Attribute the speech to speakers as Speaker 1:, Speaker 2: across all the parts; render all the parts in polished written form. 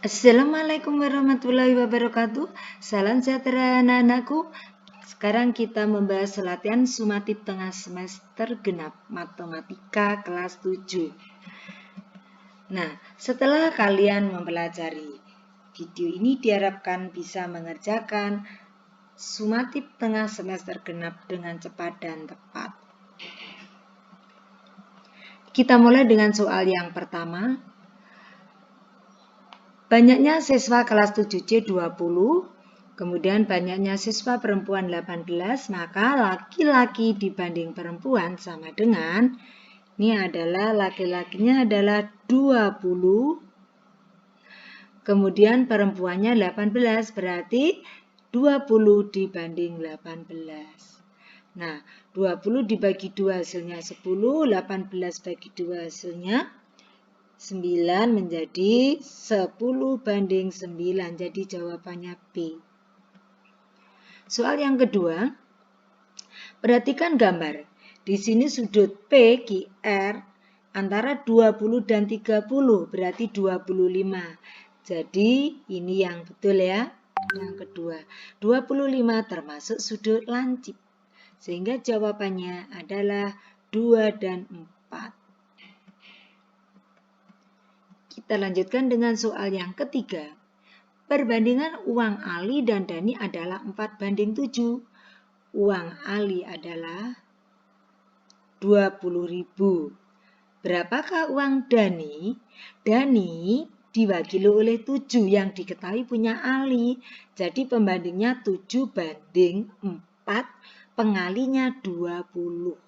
Speaker 1: Assalamualaikum warahmatullahi wabarakatuh. Salam sejahtera anak-anakku. Sekarang kita membahas latihan sumatif tengah semester genap matematika kelas 7. Nah, setelah kalian mempelajari video ini diharapkan bisa mengerjakan sumatif tengah semester genap dengan cepat dan tepat. Kita mulai dengan soal yang pertama. Banyaknya siswa kelas 7C 20, kemudian banyaknya siswa perempuan 18, maka laki-laki dibanding perempuan sama dengan, ini adalah laki-lakinya adalah 20, kemudian perempuannya 18, berarti 20 dibanding 18. Nah, 20 dibagi 2 hasilnya 10, 18 bagi 2 hasilnya 9 menjadi 10 banding 9. Jadi jawabannya B. Soal yang kedua. Perhatikan gambar. Di sini sudut PQR antara 20 dan 30 berarti 25. Jadi ini yang betul ya. Yang kedua. 25 termasuk sudut lancip. Sehingga jawabannya adalah 2 dan 4. Kita lanjutkan dengan soal yang ketiga. Perbandingan uang Ali dan Dani adalah 4 banding 7. Uang Ali adalah 20.000. Berapakah uang Dani? Dani diwakili oleh 7 yang diketahui punya Ali. Jadi pembandingnya 7 banding 4, pengalinya 20.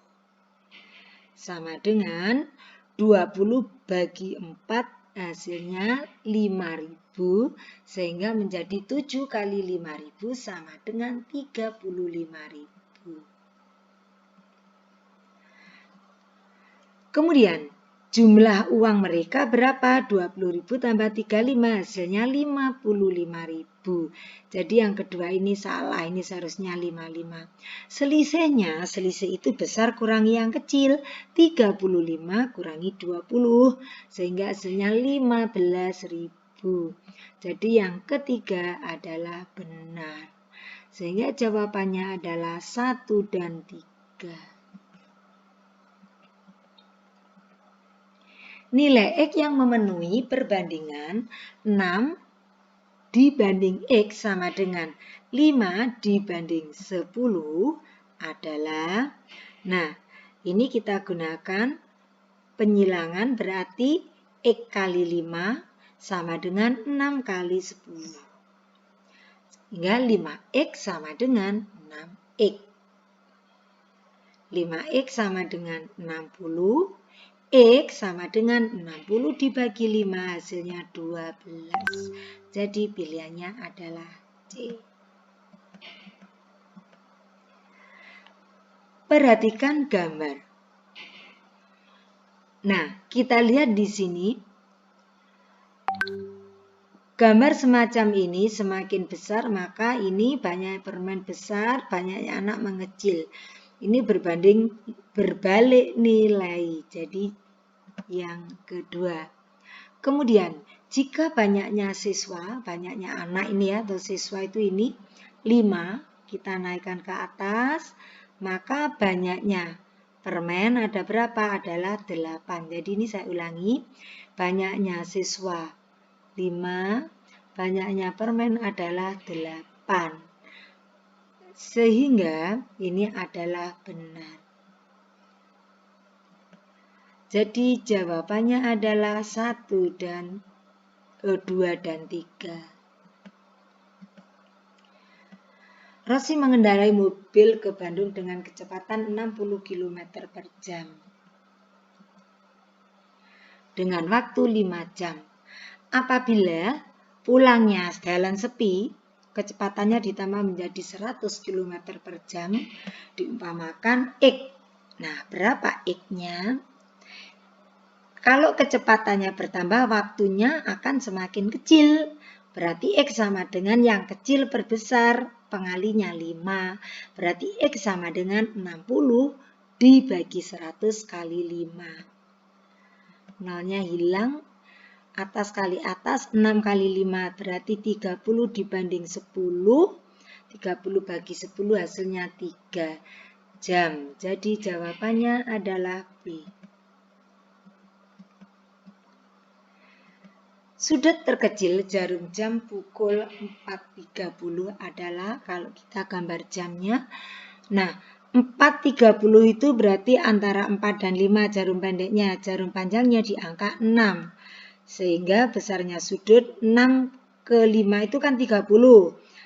Speaker 1: Sama dengan 20 bagi 4 hasilnya 5.000, sehingga menjadi 7 kali 5.000 sama dengan 35.000. Kemudian jumlah uang mereka berapa? 20.000 tambah 35 hasilnya 55.000. Jadi yang kedua ini salah, ini seharusnya 55. Selisih itu besar kurangi yang kecil, 35 kurangi 20 sehingga hasilnya 15.000. Jadi yang ketiga adalah benar. Sehingga jawabannya adalah 1 dan 3. Nilai X yang memenuhi perbandingan 6 dibanding X sama dengan 5 dibanding 10 adalah, nah ini kita gunakan penyilangan berarti X kali 5 sama dengan 6 kali 10. Sehingga 5X sama dengan 6X. 5X sama dengan 60. X sama dengan 60 dibagi 5 hasilnya 12. Jadi pilihannya adalah C. Perhatikan gambar. Nah, kita lihat di sini. Gambar semacam ini semakin besar maka ini banyak permen besar, banyak anak mengecil. Ini berbalik nilai. Jadi yang kedua. Kemudian jika banyaknya siswa, banyaknya anak ini ya, atau siswa itu ini 5, kita naikkan ke atas, maka banyaknya permen ada berapa? Adalah 8. Jadi ini saya ulangi, banyaknya siswa 5, banyaknya permen adalah 8. Sehingga ini adalah benar. Jadi jawabannya adalah 2 dan 3. Rosi mengendarai mobil ke Bandung dengan kecepatan 60 km per jam. Dengan waktu 5 jam. Apabila pulangnya jalan sepi, kecepatannya ditambah menjadi 100 km per jam, diumpamakan X. Nah, berapa X-nya? Kalau kecepatannya bertambah, waktunya akan semakin kecil. Berarti X sama dengan yang kecil perbesar, pengalinya 5. Berarti X sama dengan 60 dibagi 100 kali 5. Nolnya hilang, atas kali atas, 6 kali 5 berarti 30 dibanding 10. 30 bagi 10 hasilnya 3 jam. Jadi jawabannya adalah B. Sudut terkecil jarum jam pukul 4.30 adalah, kalau kita gambar jamnya, nah 4.30 itu berarti antara 4 dan 5 jarum pendeknya, jarum panjangnya di angka 6. Sehingga besarnya sudut 6 ke 5 itu kan 30.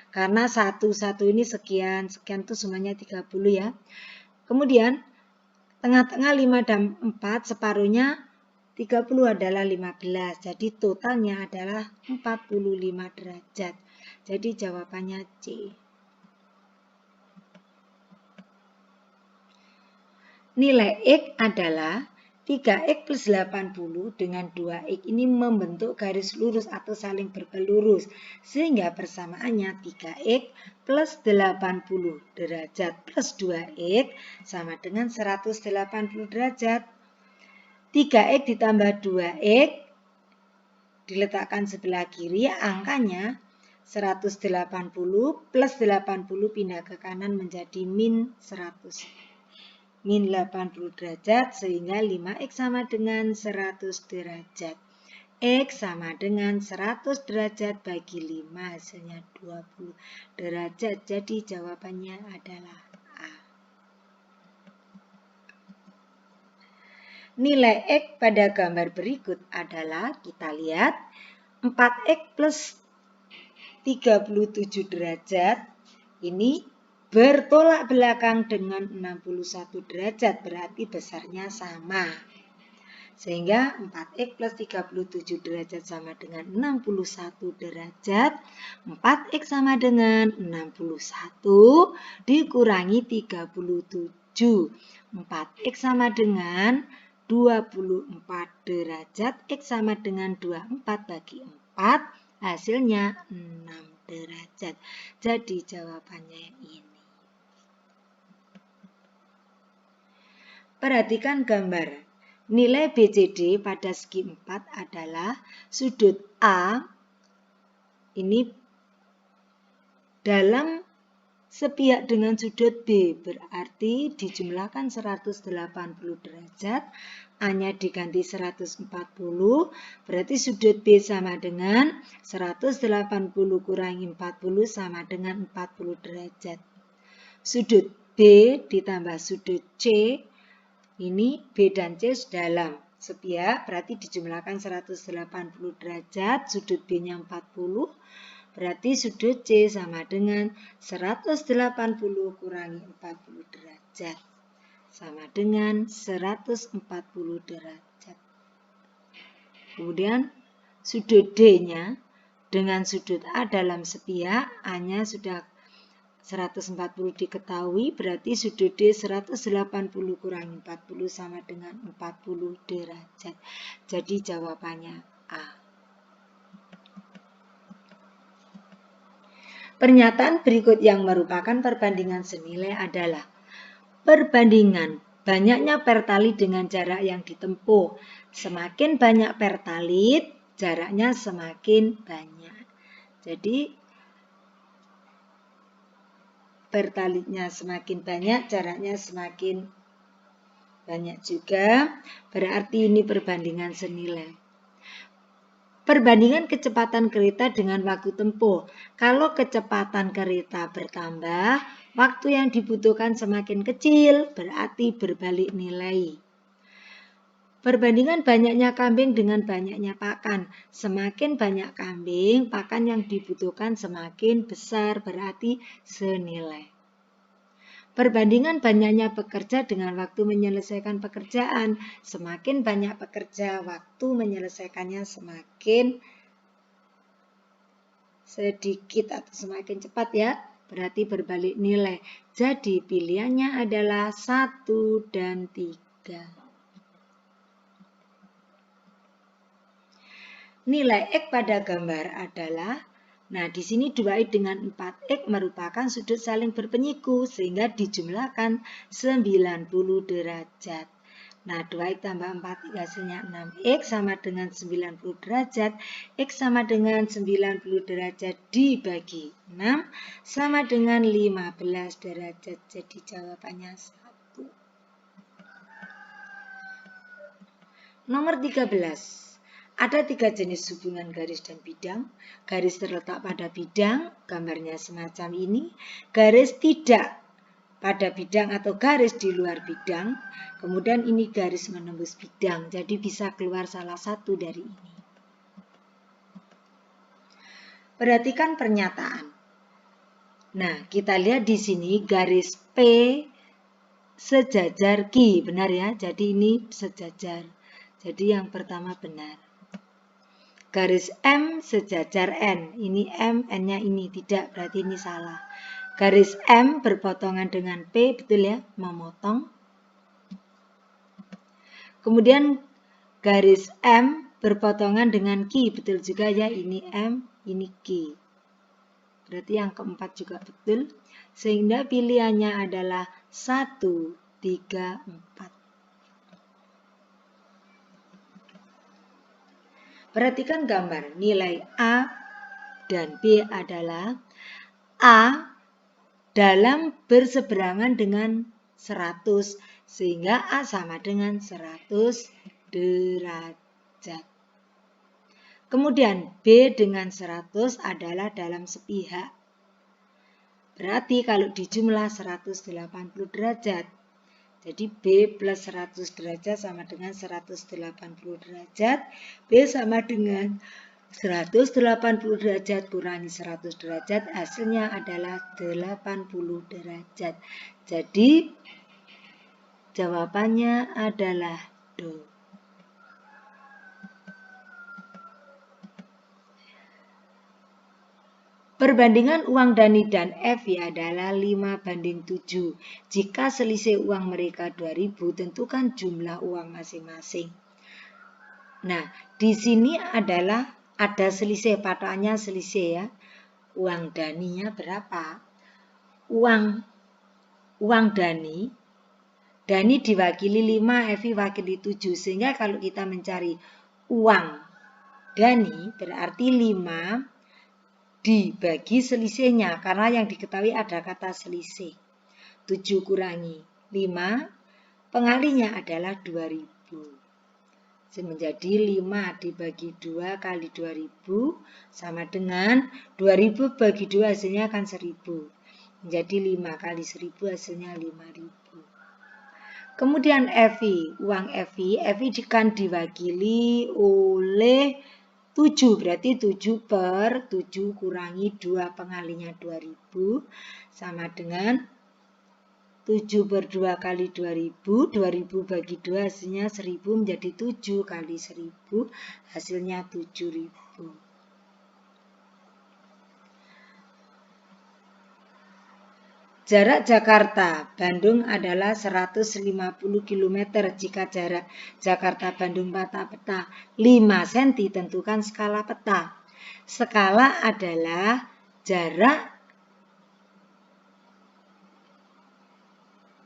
Speaker 1: Karena satu ini sekian itu semuanya 30 ya. Kemudian tengah-tengah 5 dan 4 separuhnya 30 adalah 15. Jadi totalnya adalah 45 derajat. Jadi jawabannya C. Nilai X adalah 3X plus 80 dengan 2X ini membentuk garis lurus atau saling berkelurus. Sehingga persamaannya 3X plus 80 derajat plus 2X sama dengan 180 derajat. 3X ditambah 2X diletakkan sebelah kiri, angkanya 180 plus 80 pindah ke kanan menjadi min 100. Min 80 derajat sehingga 5X sama dengan 100 derajat. X sama dengan 100 derajat bagi 5 hasilnya 20 derajat. Jadi jawabannya adalah A. Nilai X pada gambar berikut adalah, kita lihat 4X plus 37 derajat ini bertolak belakang dengan 61 derajat, berarti besarnya sama. Sehingga 4X plus 37 derajat sama dengan 61 derajat. 4X sama dengan 61 dikurangi 37. 4X sama dengan 24 derajat. X sama dengan 24 bagi 4. Hasilnya 6 derajat. Jadi jawabannya ini. Perhatikan gambar. Nilai BCD pada segi 4 adalah sudut A ini dalam sepihak dengan sudut B. Berarti dijumlahkan 180 derajat. A-nya diganti 140. Berarti sudut B sama dengan 180 kurangi 40 sama dengan 40 derajat. Sudut B ditambah sudut C. Ini B dan C dalam sepihak, berarti dijumlahkan 180 derajat, sudut B-nya 40, berarti sudut C sama dengan 180 kurangi 40 derajat, sama dengan 140 derajat. Kemudian sudut D-nya dengan sudut A dalam sepihak, A-nya sudah 140 diketahui, berarti sudut D 180 kurangi 40 sama dengan 40 derajat. Jadi jawabannya A. Pernyataan berikut yang merupakan perbandingan senilai adalah perbandingan banyaknya pertalit dengan jarak yang ditempuh. Semakin banyak pertalit, jaraknya semakin banyak. Jadi pertalitnya semakin banyak, jaraknya semakin banyak juga. Berarti ini perbandingan senilai. Perbandingan kecepatan kereta dengan waktu tempuh. Kalau kecepatan kereta bertambah, waktu yang dibutuhkan semakin kecil, berarti berbalik nilai. Perbandingan banyaknya kambing dengan banyaknya pakan. Semakin banyak kambing, pakan yang dibutuhkan semakin besar, berarti senilai. Perbandingan banyaknya pekerja dengan waktu menyelesaikan pekerjaan. Semakin banyak pekerja, waktu menyelesaikannya semakin sedikit atau semakin cepat ya. Berarti berbalik nilai. Jadi pilihannya adalah 1 dan 3. Nilai X pada gambar adalah, nah di sini 2X dengan 4X merupakan sudut saling berpenyiku sehingga dijumlahkan 90 derajat. Nah, 2x tambah 4x hasilnya 6x sama dengan 90 derajat. X sama dengan 90 derajat dibagi 6 sama dengan 15 derajat. Jadi jawabannya 1. Nomor 13. Ada 3 jenis hubungan garis dan bidang. Garis terletak pada bidang, gambarnya semacam ini. Garis tidak pada bidang atau garis di luar bidang. Kemudian ini garis menembus bidang. Jadi bisa keluar salah satu dari ini. Perhatikan pernyataan. Nah, kita lihat di sini garis P sejajar Q. Benar ya? Jadi ini sejajar. Jadi yang pertama benar. Garis M sejajar N. Ini M, N-nya ini. Tidak, berarti ini salah. Garis M berpotongan dengan P, betul ya? Memotong. Kemudian garis M berpotongan dengan Q, betul juga ya? Ini M, ini Q. Berarti yang keempat juga betul. Sehingga pilihannya adalah 1, 3, 4. Perhatikan gambar. Nilai A dan B adalah A dalam berseberangan dengan 100. Sehingga A sama dengan 100 derajat. Kemudian B dengan 100 adalah dalam sepihak. Berarti kalau dijumlah 180 derajat. Jadi B plus 100 derajat sama dengan 180 derajat. B sama dengan 180 derajat kurangi 100 derajat. Hasilnya adalah 80 derajat. Jadi jawabannya adalah do. Perbandingan uang Dani dan Evi adalah 5:7. Jika selisih uang mereka 2.000, tentukan jumlah uang masing-masing. Nah, di sini adalah ada selisih, patokannya selisih ya. Uang Daninya berapa? Uang Dani diwakili 5, Evi wakili 7. Sehingga kalau kita mencari uang Dani berarti 5 dibagi selisihnya, karena yang diketahui ada kata selisih. 7 kurangi 5, pengalinya adalah 2.000. Menjadi 5 dibagi 2 kali 2.000 sama dengan 2.000 bagi 2 hasilnya akan 1.000. Menjadi 5 kali 1.000 hasilnya 5.000. Kemudian Evi, uang Evi kan diwakili oleh 7, berarti 7 per 7 kurangi 2 pengalinya 2.000 sama dengan 7 per 2 kali 2.000, 2.000 bagi 2 hasilnya 1.000 menjadi 7 kali 1.000 hasilnya 7.000. Jarak Jakarta-Bandung adalah 150 km jika jarak Jakarta-Bandung peta 5 cm, tentukan skala peta. Skala adalah jarak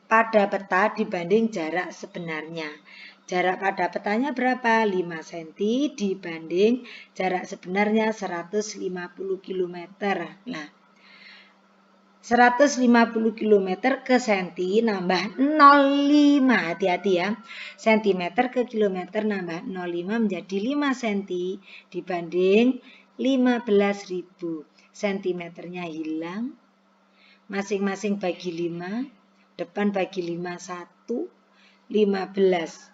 Speaker 1: pada peta dibanding jarak sebenarnya. Jarak pada petanya berapa? 5 cm dibanding jarak sebenarnya 150 km. Nah, 150 km ke senti nambah 0,5. Hati-hati ya. Sentimeter ke kilometer nambah 0,5 menjadi 5 cm dibanding 15.000. Sentimeternya hilang. Masing-masing bagi 5. Depan bagi 5, 1. 15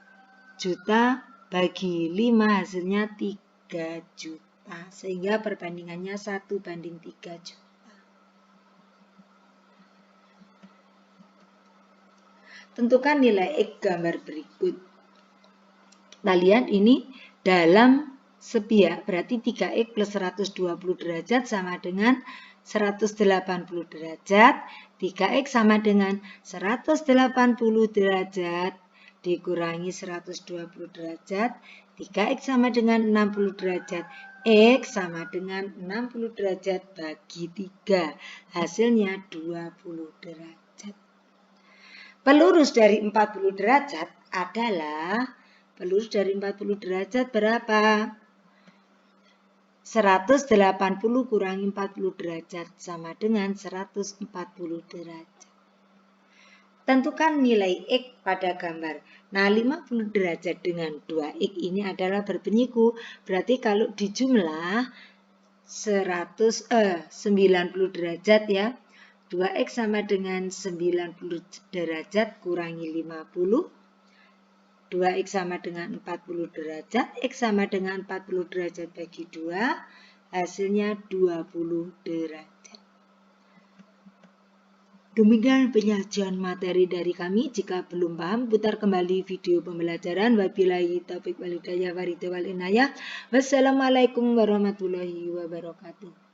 Speaker 1: juta bagi 5 hasilnya 3 juta. Sehingga perbandingannya 1:3 juta. Tentukan nilai X gambar berikut. Kita lihat ini dalam sepihak, berarti 3X plus 120 derajat sama dengan 180 derajat. 3X sama dengan 180 derajat dikurangi 120 derajat. 3X sama dengan 60 derajat. X sama dengan 60 derajat bagi 3. Hasilnya 20 derajat. Pelurus dari 40 derajat adalah pelurus dari 40 derajat berapa? 180 kurangi 40 derajat sama dengan 140 derajat. Tentukan nilai X pada gambar. Nah, 50 derajat dengan 2X ini adalah berpenyiku. Berarti kalau dijumlah 90 derajat ya. 2X sama dengan 90 derajat kurangi 50. 2X sama dengan 40 derajat, X sama dengan 40 derajat bagi 2, hasilnya 20 derajat. Demikian penyajian materi dari kami. Jika belum paham, putar kembali video pembelajaran. Wabillahi taufiq wal hidayah. Wassalamualaikum warahmatullahi wabarakatuh.